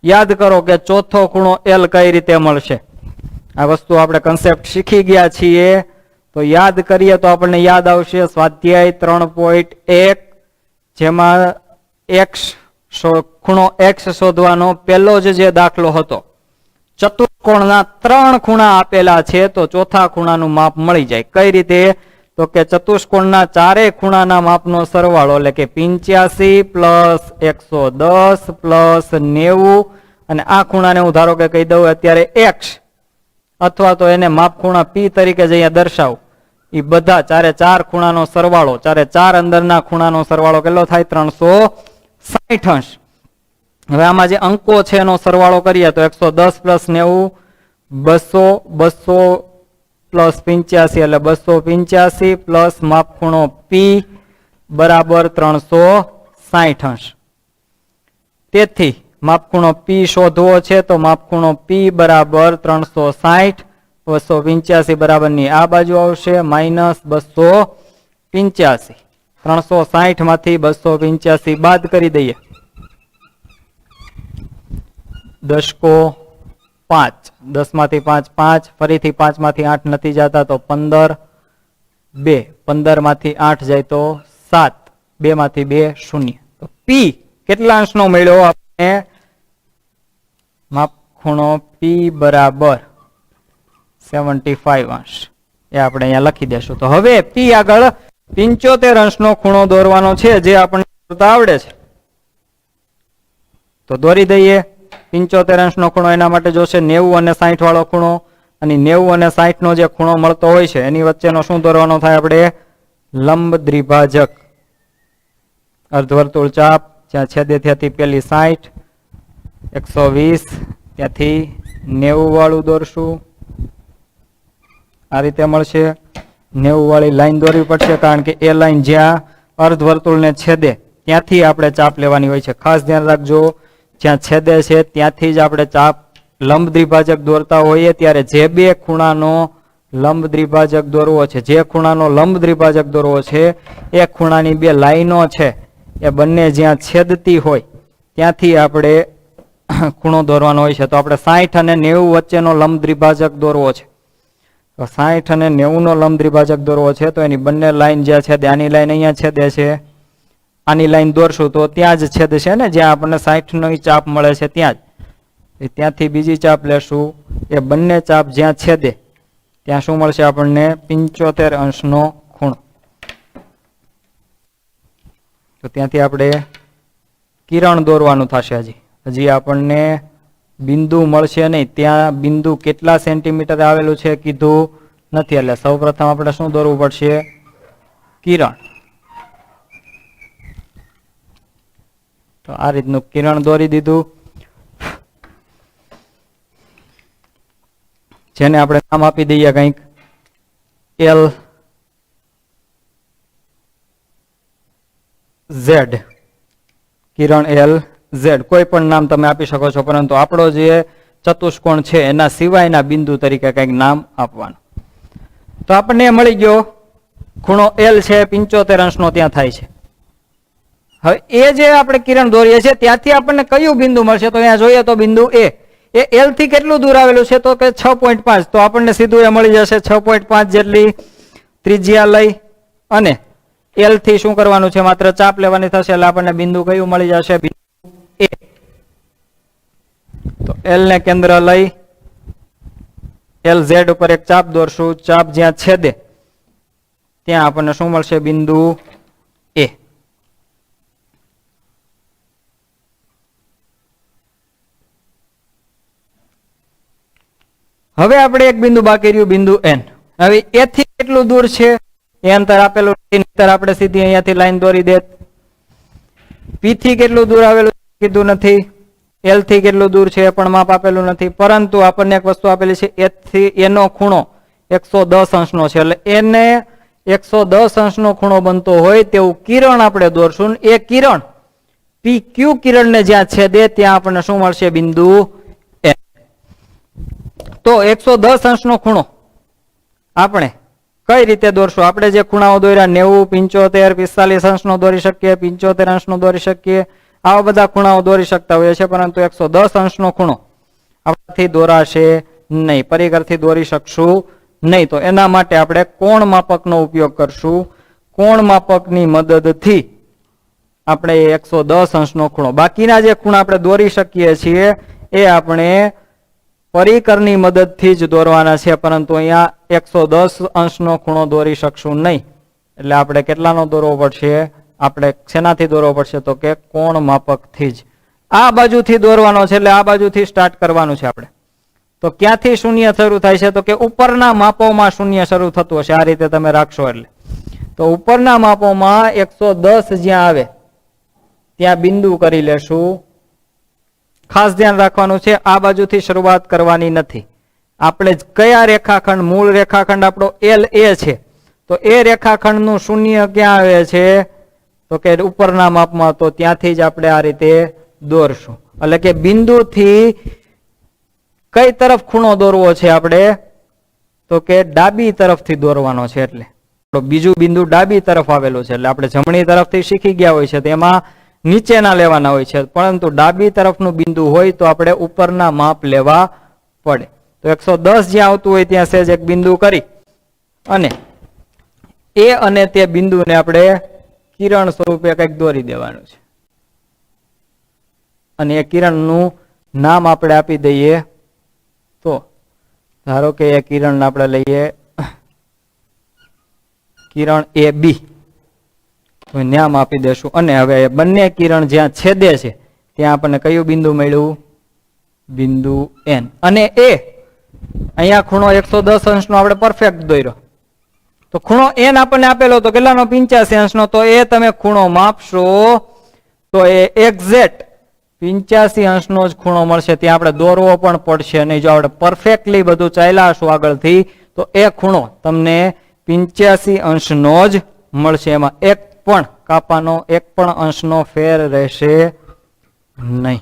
યાદ કરો કે ચોથો ખૂણો L કઈ રીતે મળશે. આ વસ્તુ આપણે કન્સેપ્ટ શીખી ગયા છીએ તો યાદ કરીએ તો આપણને યાદ આવશે સ્વાધ્યાય 3.1, જેમાં ખૂણો X શોધવાનો પહેલો જ જે દાખલો હતો. ચતુષ્કોણના 3 ખૂણા આપેલા છે તો ચોથા ખૂણાનું માપ મળી જાય. કઈ રીતે? તો કે ચતુષ્કોણના ચારે ખૂણાના માપનો સરવાળો, એટલે કે 85 પ્લસ 110 પ્લસ 90, અને આ ખૂણાને હું ધારો કે કહી દઉં અત્યારે X, અથવા તો એને માપ ખૂણા P તરીકે જ અહીંયા દર્શાવું. એ બધા ચારે ચાર ખૂણાનો સરવાળો, ચારે ચાર અંદરના ખૂણાનો સરવાળો કેટલો થાય? 360 અંશ. હવે આમાં જે અંકો છે એનો સરવાળો કરીએ તો 110 પ્લસ 90 200, 200 પ્લસ 85 એટલે 285 પ્લસ માપ ખૂણો P બરાબર 360 અંશ. તેથી માપ ખૂણો P શોધવો છે તો માપ ખૂણો P બરાબર 360, 285 બરાબર ની આ બાજુ આવશે માઇનસ 285. 360 માંથી 285 બાદ કરી દઈએ. 10 કો 5, 10 માંથી 5 5, ફરીથી 5 માંથી 8 નથી જતા તો 15, 2, 15 માંથી 8 જાય તો 7, 2 માંથી 2 0. તો P કેટલા અંશનો મળ્યો આપણે? માપ ખૂણો P બરાબર 75 અંશ. એ આપણે અહીંયા લખી દેશું. તો હવે P આગળ 75 અંશનો ખૂણો દોરવાનો છે, જે આપણને આવડે છે તો દોરી દઈએ. 75 અંશનો ખૂણો એના માટે જોશે 90 અને 60 વાળો ખૂણો, અને 90 અને 60 નો જે ખૂણો મળતો હોય છે એની વચ્ચેનો શું દોરવાનો થાય આપણે? લંબ દ્વિભાજક. અર્ધવર્તુળ ચાપ જ્યાં છેદે ત્યાંથી પેલી 60, 120, ત્યાંથી 90 વાળું દોરશું. આ રીતે મળશે. 90 વાળી લાઈન દોરવી પડશે, કારણ કે એ લાઈન જ્યાં અર્ધવર્તુળને છેદે ત્યાંથી આપણે ચાપ લેવાની હોય છે. ખાસ ધ્યાન રાખજો, જ્યાં છેદે છે ત્યાંથી જ આપણે ચાપ લંબ દ્વિભાજક દોરતા હોઈએ ત્યારે જે બે ખૂણાનો લંબ દ્વિભાજક દોરવો છે, જે ખૂણાનો લંબ દ્વિભાજક દોરવો છે એ ખૂણાની બે લાઈનો છે એ બંને જ્યાં છેદતી હોય ત્યાંથી આપણે ખૂણો દોરવાનો હોય છે. તો આપણે 60 અને 90 વચ્ચેનો લંબ દ્વિભાજક દોરવો છે. તો 60 અને 90 નો લંબ દ્વિભાજક દોરવો છે તો એની બંને લાઈન જ્યાં છેદે, આની લાઈન અહીંયા છેદે છે, આની લાઈન દોરશું તો ત્યાં જ છેદ છે ને, જ્યાં આપણને 60 નો ચાપ મળે છે ત્યાં જ. ત્યાંથી બીજી ચાપ લેશું, એ બંને ચાપ જ્યાં છેદે ત્યાં શું મળશે આપણને? 75 અંશનો ખૂણો. તો ત્યાંથી આપણે કિરણ દોરવાનું થશે. હજી આપણને બિંદુ મળશે નહીં. ત્યાં બિંદુ કેટલા સેન્ટીમીટર આવેલું છે કીધું નથી, એટલે સૌપ્રથમ આપણે શું દોરવું પડશે? કિરણ. તો આ રીતનું કિરણ દોરી દીધું, જેને આપણે નામ આપી દઈએ કંઈક એલ ઝેડ. કિરણ એલ ઝેડ કોઈ પણ નામ તમે આપી શકો છો, પરંતુ આપણો જે ચતુષ્કોણ છે એના સિવાયના બિંદુ તરીકે કંઈક નામ આપવાનું. તો આપણને મળી ગયો ખૂણો એલ છે 75 અંશનો ત્યાં થાય છે. હવે એ જે આપણે કિરણ દોરીએ છીએ ત્યાંથી આપણને કયું બિંદુ મળશે? તો અહીંયા જોઈએ તો બિંદુ એ એલ થી કેટલું દૂર આવેલું છે? તો કે 6.5. તો આપણને સીધું એ મળી જશે 6.5 જેટલી ત્રિજ્યા લઈ અને એલ થી શું કરવાનું છે? માત્ર ચાપ લેવાની થશે એટલે આપણને બિંદુ કયું મળી જશે? બિંદુ એ. તો એલ ને કેન્દ્ર લઈ એલ ઝેડ ઉપર એક ચાપ દોરશું. ચાપ જ્યાં છેદે ત્યાં આપણને શું મળશે? બિંદુ એ. હવે આપણે એક બિંદુ બાકી રહ્યું, બિંદુ એન. હવે એ થી કેટલું દૂર છે એ અંતર આપેલું નથી, નહીંતર આપણે સીધી અહીંયાથી લાઈન દોરી દેત. પી થી કેટલું દૂર આવેલું કીધું નથી, એલ થી કેટલું દૂર છે એ પણ માપ આપેલું નથી, પરંતુ આપણને એક વસ્તુ આપેલી છે એ થી એનો ખૂણો 110 અંશનો છે. એટલે એને 110 અંશનો ખૂણો બનતો હોય તેવું કિરણ આપણે દોરશું. એ કિરણ પી ક્યુ કિરણને જ્યાં છેદે ત્યાં આપણને શું મળશે? બિંદુ એ. તો 110 અંશનો ખૂણો આપણે કઈ રીતે દોરશું? આપણે જે ખૂણાઓ દોર્યા 90, 75, 45 અંશનો દોરી શકીએ, 75 અંશનો દોરી શકીએ, આવા બધા ખૂણાઓ દોરી શકતા હોઈએ છીએ, પરંતુ 110 અંશનો ખૂણો આપણાથી દોરાશે નહીં, પરિકરથી દોરી શકશું નહીં. તો એના માટે આપણે કોણ માપકનો ઉપયોગ કરશું. કોણ માપકની મદદથી આપણે 110 અંશનો ખૂણો, બાકીના જે ખૂણા આપણે દોરી શકીએ છીએ એ આપણે પરિકરની મદદથી જ દોરવાના છે, પરંતુ અહીંયા 110 અંશનો ખૂણો દોરી શકશું નહીં. એટલે આપણે કેટલાનો દોરવો પડશે? આપણે શેનાથી દોરવો પડશે? તો કે કોણ માપકથી જ. આ બાજુથી દોરવાનો છે, એટલે આ બાજુથી સ્ટાર્ટ કરવાનું છે આપણે. તો ક્યાંથી શૂન્ય શરૂ થાય છે? તો કે ઉપરના માપોમાં શૂન્ય શરૂ થતું હશે. આ રીતે તમે રાખશો એટલે. તો ઉપરના માપોમાં 110 જ્યાં આવે ત્યાં બિંદુ કરી લેશું. ખાસ ધ્યાન રાખવાનું છે, આ બાજુથી શરૂઆત કરવાની નથી. આપણે કયા રેખાખંડ, મૂળ રેખાખંડ આપણો એલ એ છે, તો એ રેખાખંડનું શૂન્ય ક્યાં આવે છે? તો કે ઉપરના માપમાં. તો ત્યાંથી જ આપણે આ રીતે દોરશું. એટલે કે બિંદુથી કઈ તરફ ખૂણો દોરવો છે આપણે? તો કે ડાબી તરફથી દોરવાનો છે. એટલે બીજું બિંદુ ડાબી તરફ આવેલું છે, એટલે આપણે જમણી તરફથી શીખી ગયા હોય છે તેમાં નીચેના લેવાના હોય છે, પરંતુ ડાબી તરફનું બિંદુ હોય તો આપણે ઉપરના માપ લેવા પડે. તો 110 જ્યાં આવતું હોય ત્યાં સહેજ એક બિંદુ કરી અને એ અને તે બિંદુને આપણે કિરણ સ્વરૂપે કંઈક દોરી દેવાનું છે. અને એ કિરણનું નામ આપણે આપી દઈએ. તો ધારો કે એ કિરણ આપણે લઈએ કિરણ એ બી, નામ આપી દેશું. અને હવે બંને કિરણ જ્યાં છેદે છે ત્યાં આપણને કયું બિંદુ મળ્યું? બિંદુ એન. અને એ અહીંયા ખૂણો 110 અંશનો આપણે પરફેક્ટ દોર્યો. તો ખૂણો એન આપણને આપેલો તો કેટલાનો? 85 અંશનો. તો એ તમે ખૂણો માપશો તો એ એક્ઝેક્ટ 85 અંશનો જ ખૂણો મળશે. ત્યાં આપણે દોરવો પણ પડશે નહીં. જો આપણે પરફેક્ટલી બધું ચાલ્યા હશું આગળથી તો એ ખૂણો તમને 85 અંશનો જ મળશે. એમાં એક પણ કાપાનો, એક પણ અંશનો ફેર રહેશે નહીં.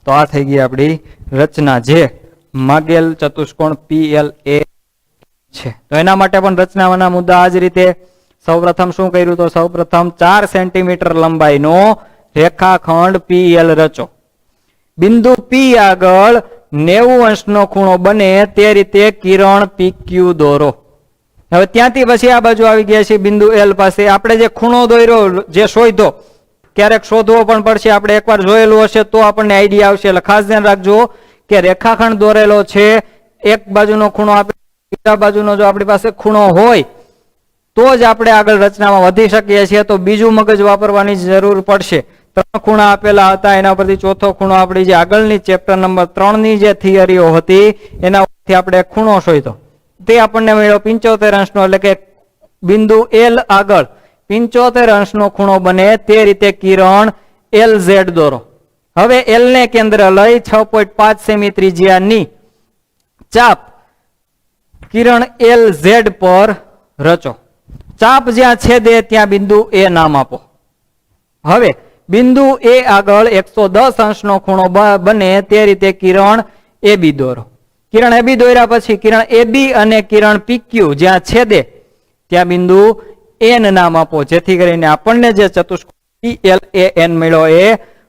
તો આ થઈ ગઈ આપણી રચના, જે માગેલ ચતુષ્કોણ PLA છે. તો એના માટે પણ રચનાના મુદ્દા આ જ રીતે. સૌપ્રથમ શું કર્યું? તો સૌપ્રથમ 4 સેન્ટીમીટર લંબાઈનો રેખાખંડ PL રચો. બિંદુ P આગળ 90 અંશનો ખૂણો બને તે રીતે કિરણ PQ દોરો. હવે ત્યાંથી પછી આ બાજુ આવી ગયા છે બિંદુ એલ પાસે. આપણે જે ખૂણો દોર્યો, જે શોધો, ક્યારેક શોધવો પણ પડશે. આપણે એકવાર જોયેલું હશે તો આપણને આઈડિયા આવશે. એટલે ખાસ ધ્યાન રાખજો કે રેખાખંડ દોરેલો છે, એક બાજુનો ખૂણો આપે, બીજા બાજુનો જો આપણી પાસે ખૂણો હોય તો જ આપણે આગળ રચનામાં વધી શકીએ છીએ. તો બીજું મગજ વાપરવાની જરૂર પડશે. 3 ખૂણા આપેલા હતા, એના પરથી ચોથો ખૂણો આપણી જે આગળની ચેપ્ટર નંબર 3 ની જે થિયરીઓ હતી એના પરથી આપણે ખૂણો શોધ્યો. તે આપણને મળ્યો 75 અંશનો. એટલે કે બિંદુ એલ આગળ 75 અંશનો ખૂણો બને તે રીતે કિરણ LZ દોરો. હવે એલ ને કેન્દ્ર લઈ 6.5 સેમી ત્રિજ્યાની ચાપ કિરણ LZ પર રચો. ચાપ જ્યાં છેદે ત્યાં બિંદુ એ નામ આપો. હવે બિંદુ એ આગળ 110 અંશનો ખૂણો બને તે રીતે કિરણ AB દોરો. કિરણ AB દોર્યા પછી કિરણ AB અને કિરણ PQ જ્યાં છેદે ત્યાં બિંદુ N નામ આપો, જેથી કરીને આપણને જે ચતુષ્કોણ PLAN મળ્યો એ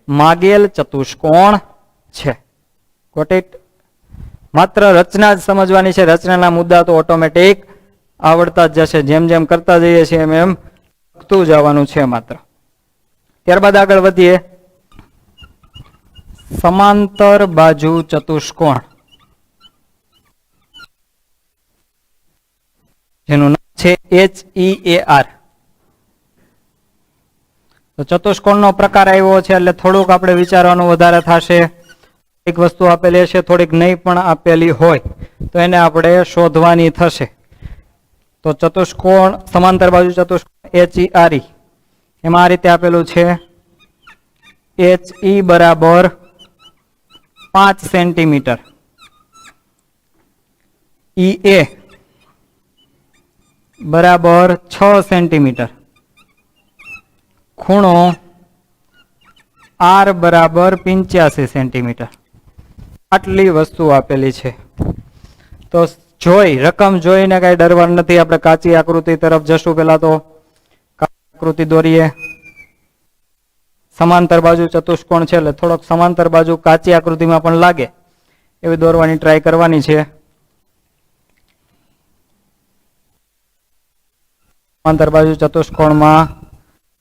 માગેલ ચતુષ્કોણ છે. Got it? માત્ર રચના જ સમજવાની છે. રચનાના મુદ્દા તો ઓટોમેટિક આવડતા જ જશે. જેમ જેમ કરતા જઈએ છીએ એમ એમ લખતું જવાનું છે માત્ર. ત્યારબાદ આગળ વધીએ. સમાંતર બાજુ ચતુષ્કોણ, જેનું નામ છે HEAR. તો ચતુષ્કોણનો પ્રકાર આવ્યો છે એટલે થોડુંક આપણે વિચારવાનું વધારે થશે. એક વસ્તુ આપેલી હશે, થોડીક નહીં પણ આપેલી હોય તો એને આપણે શોધવાની થશે. તો ચતુષ્કોણ, સમાંતર બાજુ ચતુષ્કોણ HERE, એમાં આ રીતે આપેલું છે. HE બરાબર 5 સેન્ટીમીટર, EA બરાબર 6 સેન્ટીમીટર, ખૂણો R બરાબર 85 સેન્ટીમીટર. આટલી વસ્તુ આપેલી છે. તો રકમ જોઈને કઈ ડરવાનું નથી. આપણે કાચી આકૃતિ તરફ જશું. પેલા તો આકૃતિ દોરીએ. સમાંતર બાજુ ચતુષ્કોણ છે એટલે થોડોક સમાંતર બાજુ કાચી આકૃતિમાં પણ લાગે એવી દોરવાની ટ્રાય કરવાની છે. સમાંતર બાજુ ચતુષ્કોણમાં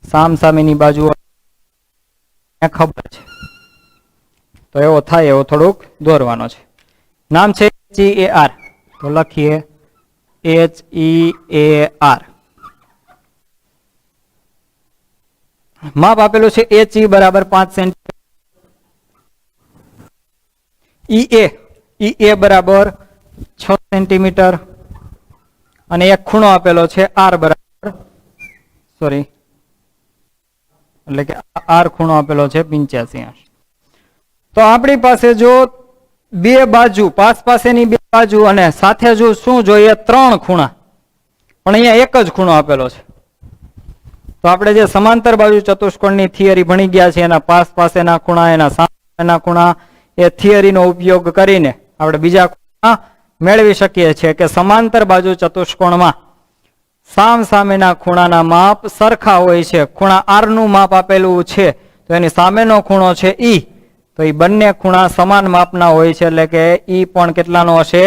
સામસામેની બાજુ ખબર છે તો એવો થાય એવો થોડુંક દોરવાનો છે. નામ છે HEAR. તો લખીએ HEAR. માપ આપેલું છે HE બરાબર 5 સેન્ટીમીટર, EA બરાબર 6 સેન્ટીમીટર અને એક ખૂણો આપેલો છે R બરાબર, સોરી, એટલે કે R ખૂણો આપેલો છે 85 અંશ. તો આપણી પાસે જો બે બાજુ, પાસેની બે બાજુ અને સાથે જો શું જોઈએ 3 ખૂણા, પણ અહીંયા એક જ ખૂણો આપેલો છે. તો આપણે જે સમાંતર બાજુ ચતુષ્કોણની થિયરી ભણી ગયા છે એના પાસેના ખૂણા, એના સામેના ખૂણા, એ થિયરીનો ઉપયોગ કરીને આપણે બીજા ખૂણા મેળવી શકીએ છીએ કે સમાંતર બાજુ ચતુષ્કોણમાં સામેના ખૂણાના માપ સરખા હોય છે. ખૂણા R નું માપ આપેલું છે તો એની સામેનો ખૂણો છે E, તો એ બંને ખૂણા સમાન માપના હોય છે એટલે કે E પણ કેટલાનો હશે?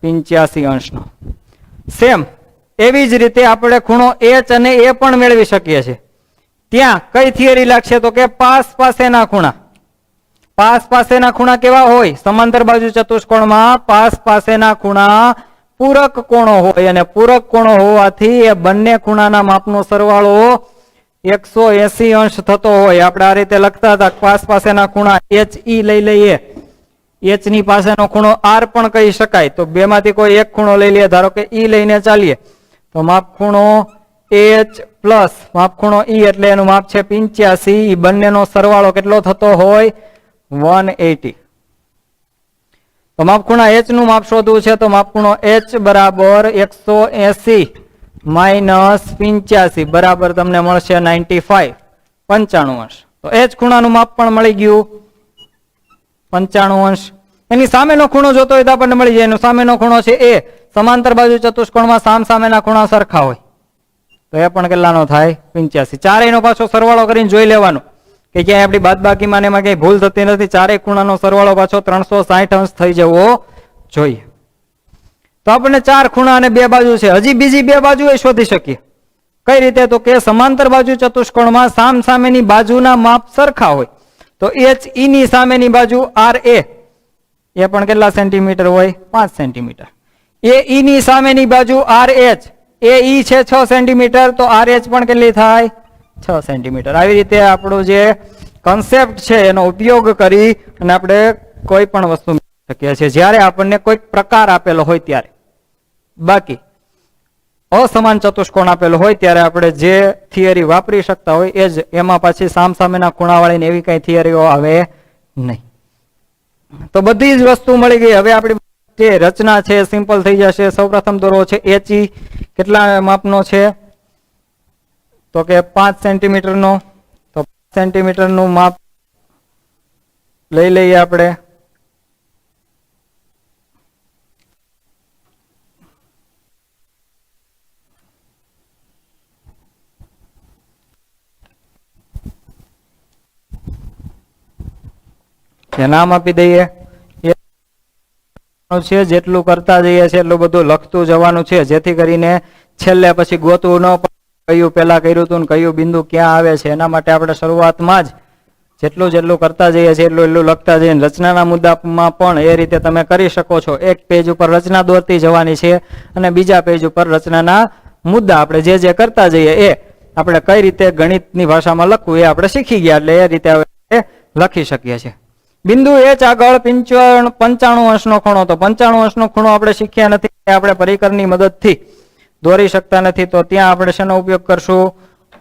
85 અંશનો. સેમ એવી જ રીતે આપણે ખૂણો H અને A પણ મેળવી શકીએ છીએ. ત્યાં કઈ થિયરી લાગશે? તો કે પાસેના ખૂણા. પાસેના ખૂણા કેવા હોય? સમાંતર બાજુ ચતુષ્કોણમાં પાસેના ખૂણા પૂરક કોણો હોય અને પૂરક કોણો હોવાથી એ બંને ખૂણાના માપનો સરવાળો 180 અંશ થતો હોય. આપણે આ રીતે લખતા હતા. પાસેના ખૂણા HE લઈ લઈએ, H ની પાસેનો ખૂણો R પણ કહી શકાય. તો બે માંથી કોઈ એક ખૂણો લઈ લઈએ, ધારો કે E લઈને ચાલીએ તો માપ ખૂણો H પ્લસ માપ ખૂણો E એટલે એનું માપ છે 85. એ બંનેનો સરવાળો કેટલો થતો હોય? 180. તો માપ ખૂણા H નું માપ શોધવું છે તો માપ ખૂણો H બરાબર 180 માઇનસ 85 બરાબર તમને મળશે 95 અંશ. તો H ખૂણાનું માપ પણ મળી ગયું 95 અંશ. એની સામેનો ખૂણો જોતો હોય તો આપણને મળી જાય. એનો સામેનો ખૂણો છે A. સમાંતર બાજુ ચતુષ્કોણમાં સામેના ખૂણા સરખા હોય તો એ પણ કેટલાનો થાય? 85. ચારેયનો પાછો સરવાળો કરીને જોઈ લેવાનો કે ક્યાંય આપણી બાદબાકીમાં એમાં ક્યાંય ભૂલ થતી નથી. ચારેય ખૂણાનો સરવાળો પાછો 360 અંશ થઈ જવો જોઈએ. તો આપણને 4 ખૂણા અને 2 બાજુ છે. હજી બીજી 2 બાજુ એ શોધી શકીએ. કઈ રીતે? તો કે સમાંતર બાજુ ચતુષ્કોણમાં સામેની બાજુના માપ સરખા હોય તો HE ની સામેની બાજુ RA એ પણ કેટલા સેન્ટીમીટર હોય? 5 સેન્ટીમીટર. AE ની સામેની બાજુ RH, AE છે 6 સેન્ટીમીટર તો RH પણ કેટલી થાય? 6 સેન્ટીમીટર. આવી રીતે આપણો જે કન્સેપ્ટ છે એનો ઉપયોગ કરી અને આપણે કોઈ પણ વસ્તુ મેળવી શકીએ છીએ જ્યારે આપણને કોઈ પ્રકાર આપેલો હોય ત્યારે. બાકી અસમાન ચતુષ્કોણ આપેલો હોય ત્યારે આપણે જે થિયરી વાપરી શકતા હોય એ જ, એમાં પાછી સામસામેના ખૂણાવાળી એવી કઈ થિયરીઓ આવે નહીં. તો બધી જ વસ્તુ મળી ગઈ. હવે આપણી જે રચના છે સિમ્પલ થઈ જશે. સૌપ્રથમ દોરવો છે એચઈ. કેટલા માપનો છે? તો કે 5 સેન્ટીમીટરનો. તો 5 સેન્ટીમીટરનું માપ લઈ લઈએ આપણે. નામ આપી દઈએ. છે જેટલું કરતા જઈએ છે એટલું બધું લખતું જવાનું છે, જેથી કરીને છેલ્લે પછી ગોતવું ન પડે કયું પેલા કર્યું હતું ને કયું બિંદુ ક્યાં આવે છે. એના માટે આપણે શરૂઆતમાં જ જેટલું કરતા જઈએ છીએ એટલું લખતા જઈએ. રચનાના મુદ્દામાં પણ એ રીતે તમે કરી શકો છો. એક પેજ ઉપર રચના દોરતી જવાની છે અને બીજા પેજ ઉપર રચનાના મુદ્દા આપણે જે કરતા જઈએ એ આપણે કઈ રીતે ગણિતની ભાષામાં લખવું એ આપણે શીખી ગયા, એટલે એ રીતે લખી શકીએ છીએ. બિંદુ એચ આગળ 95 અંશનો ખૂણો. તો 95 અંશનો ખૂણો આપણે શીખ્યા નથી, આપણે પરિકરની મદદથી દોરી શકતા નથી. તો ત્યાં આપણે શેનો ઉપયોગ કરશું?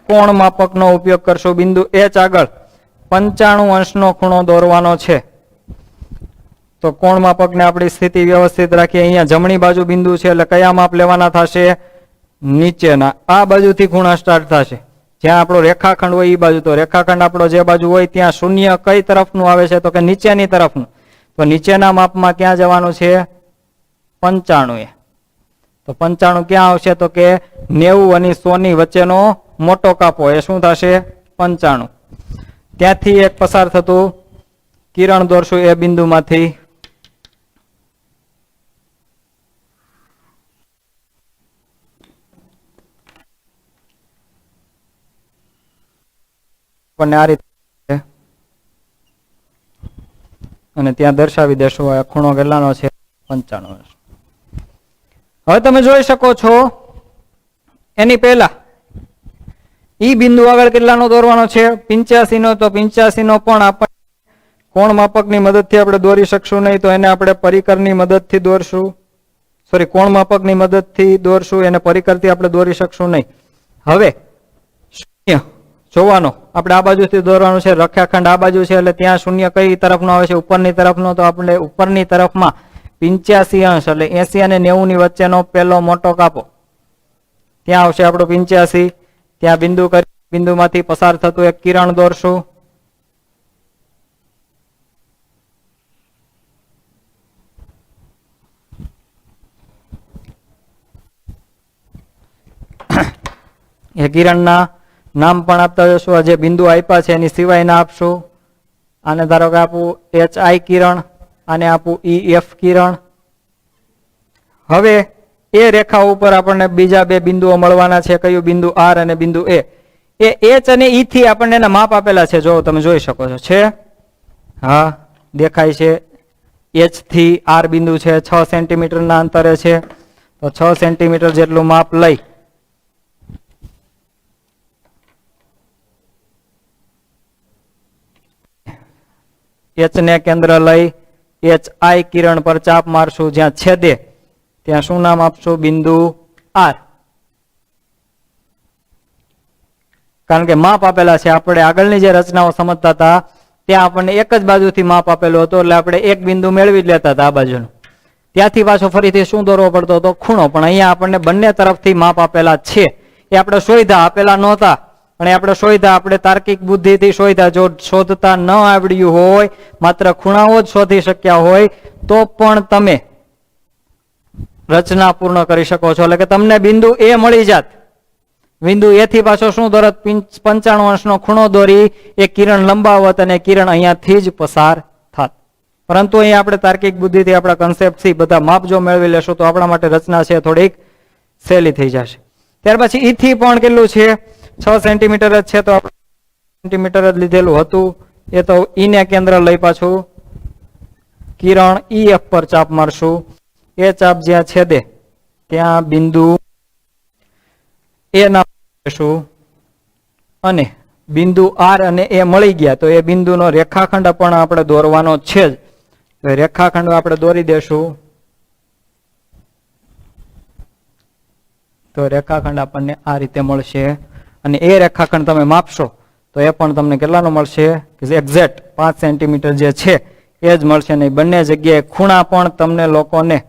કોણ માપકનો ઉપયોગ કરશું. બિંદુ એચ આગળ 95 અંશનો ખૂણો દોરવાનો છે. તો કોણ માપકને આપણી સ્થિતિ વ્યવસ્થિત રાખીએ. અહીંયા જમણી બાજુ બિંદુ છે એટલે કયા માપ લેવાના થશે? નીચેના. આ બાજુથી ખૂણા સ્ટાર્ટ થશે. જ્યાં આપણો રેખાખંડ હોય એ બાજુ. તો રેખાખંડ આપણો જે બાજુ હોય ત્યાં શૂન્ય કઈ તરફનું આવે છે? તો કે નીચેની તરફનું. તો નીચેના માપમાં ક્યાં જવાનું છે? 95. તો 95 ક્યાં આવશે? તો કે 90 અને 100 ની વચ્ચેનો મોટો કાપો એ શું થશે? 95. ત્યાંથી એક પસાર થતું કિરણ દોરશું એ બિંદુમાંથી. આ રીતે અને ત્યાં દર્શાવી દેશો આ ખૂણો કેટલાનો છે? 95. હવે તમે જોઈ શકો છો એની પહેલા ઈ બિંદુ આગળ કેટલાનો દોરવાનો છે? 85 નો. તો 85 નો પણ આપણે કોણ માપકની મદદથી આપણે દોરી શકશું નહીં, તો એને આપણે પરિકરની મદદથી દોરશું. સોરી, કોણ માપકની મદદથી દોરશું, એને પરિકરથી આપણે દોરી શકશું નહીં. હવે શૂન્ય જોવાનો આપણે આ બાજુથી દોરવાનું છે. રેખાખંડ આ બાજુ છે એટલે ત્યાં શૂન્ય કઈ તરફનો આવે છે? ઉપરની તરફનો. તો આપણે ઉપરની તરફમાં 85 અંશ એટલે 80 અને 90 ની વચ્ચેનો પહેલો મોટો કાપો ત્યાં આવશે આપણો 85. ત્યાં બિંદુ કરી બિંદુમાંથી પસાર થતું એક કિરણ દોરશું. એ કિરણના નામ પણ આપતા જશું. આ જે બિંદુ આપ્યા છે એની સિવાય ના આપશું. આને ધારો કે આપું HI કિરણ, આને આપું EF કિરણ. હવે એ રેખા ઉપર આપણને બીજા બે બિંદુઓ મળવાના છે. કયું બિંદુ? R અને બિંદુ A. એ H અને E થી આપણને એના માપ આપેલા છે. જો તમે જોઈ શકો છો. છે? હા, દેખાય છે. H થી R બિંદુ છે 6 સેન્ટીમીટરના અંતરે છે. તો 6 સેન્ટીમીટર જેટલું માપ લઈ H ને કેન્દ્ર લઈ HI કિરણ પર ચાપ મારશું. જ્યાં છેદે ત્યાં શું નામ આપશું? બિંદુ R. કારણ કે માપ આપેલા છે. આપણે આગળની જે રચનાઓ સમજતા હતા ત્યાં આપણને એક જ બાજુથી માપ આપેલું હતું એટલે આપણે એક બિંદુ મેળવી જ લેતા હતા આ બાજુનું. ત્યાંથી પાછો ફરીથી શું દોરવો પડતો હતો? ખૂણો. પણ અહીંયા આપણને બંને તરફથી માપ આપેલા છે. એ આપણે શોધ્યા, આપેલા નહોતા પણ એ આપણે શોધ્યા. આપણે તાર્કિક બુદ્ધિથી શોધ્યા. જો શોધતા ન આવડ્યું હોય, માત્ર ખૂણાઓ જ શોધી શક્યા હોય, તો પણ તમે રચના પૂર્ણ કરી શકો છો. એટલે કે તમને બિંદુ એ મળી જાત. બિંદુ એ થી પાછો શું દોરત? 95 અંશનો ખૂણો દોરી એ કિરણ લંબાવત અને કિરણ અહીંયાથી જ પસાર થાત. પરંતુ અહીંયા આપણે તાર્કિક બુદ્ધિથી આપણા કન્સેપ્ટથી બધા માપ જો મેળવી લેશું તો આપણા માટે રચના છે થોડીક સહેલી થઈ જશે. ત્યાર પછી ઈ થી પણ કેટલું છે? 6 સેન્ટીમીટર જ છે. તો સેન્ટીમીટર જ લીધેલું હતું. એ તો ઈ ને કેન્દ્ર લઈ પાછું કિરણ EF પર ચાપ મારશું. એ ચાપ જ્યાં છેદે ત્યાં બિંદુ એ નામ લેશું અને બિંદુ R અને એ મળી ગયા. તો એ બિંદુનો રેખાખંડ પણ આપણે દોરવાનો છે જ. તો રેખાખંડ આપણે દોરી દેશું. તો રેખાખંડ આપણને આ રીતે મળશે અને એ રેખાખંડ તમે માપશો તો એ પણ તમને કેટલાનો મળશે કે એક્ઝેક્ટ 5 સેન્ટીમીટર જે છે એ જ મળશે નહીં. બંને જગ્યાએ ખૂણા પણ તમને લોકોને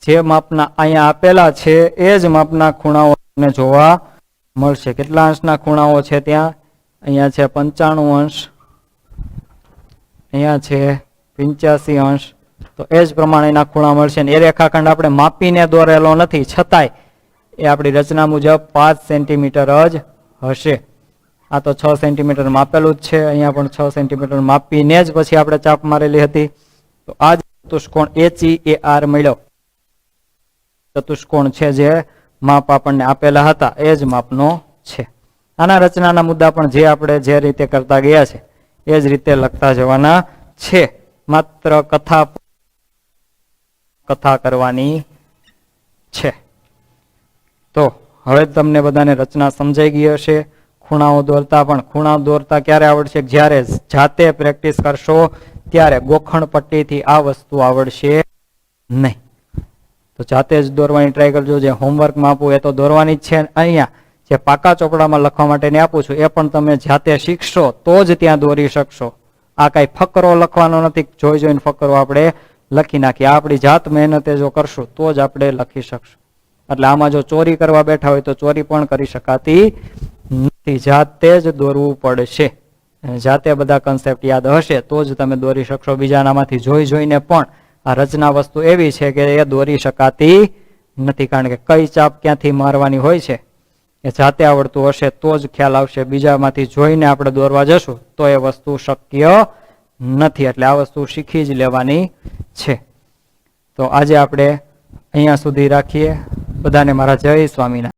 જે માપના અહીંયા આપેલા છે એ જ માપના ખૂણાઓ તમને જોવા મળશે. કેટલા અંશના ખૂણાઓ છે ત્યાં? અહીંયા છે 95 અંશ, અહીંયા છે 85 અંશ. તો એ જ પ્રમાણેના ખૂણા મળશે. એ રેખાખંડ આપણે માપીને દોરેલો નથી, છતાંય એ આપણી રચના મુજબ 5 સેન્ટીમીટર જ હશે. આ તો 6 સેન્ટીમીટર માપેલું જ છે. અહીંયા પણ 6 સેન્ટીમીટર માપીને જ પછી આપણે ચાપ મારેલી હતી. તો આ ચતુષ્કોણ HEAR મળ્યો. ચતુષ્કોણ છે જે માપ આપણને આપેલા હતા એ જ માપનો છે. આના રચનાના મુદ્દા પણ જે આપણે જે રીતે કરતા ગયા છે એ જ રીતે લખતા જવાના છે. માત્ર કથા કરવાની છે. તો હવે તમને બધાને રચના સમજાઈ ગઈ હશે. ખૂણાઓ દોરતા પણ ખૂણા દોરતા ક્યારે આવડશે? જ્યારે જાતે પ્રેક્ટિસ કરશો ત્યારે. ગોખણ પટ્ટીથી આ વસ્તુ આવડશે નહીં. તો જાતે જ દોરવાની ટ્રાય કરજો. જે હોમવર્કમાં આપું એ તો દોરવાની જ છે. અહીંયા જે પાકા ચોપડામાં લખવા માટે આપું છું એ પણ તમે જાતે શીખશો તો જ ત્યાં દોરી શકશો. આ કઈ ફકરો લખવાનો નથી, જોઈ જોઈને ફકરો આપણે લખી નાખીએ. આપણી જાત મહેનતે જો કરશું તો જ આપણે લખી શકશું. એટલે આમાં જો ચોરી કરવા બેઠા હોય તો ચોરી પણ કરી શકાતી નથી. જાતે જ દોરવું પડશે. જાતે બધા કન્સેપ્ટ યાદ હશે તો જ તમે દોરી શકશો. બીજાનામાંથી જોઈ જોઈને પણ આ રચના વસ્તુ એવી છે કે એ દોરી શકાતી નથી. કારણ કે કઈ ચાપ ક્યાંથી મારવાની હોય છે એ જાતે આવડતું હશે તો જ ખ્યાલ આવશે. બીજામાંથી જોઈને આપણે દોરવા જશું તો એ વસ્તુ શક્ય નથી. એટલે આ વસ્તુ શીખી જ લેવાની છે. તો આજે આપણે અહીંયા સુધી રાખીએ. બધાને મારા જય સ્વામિનારાયણ.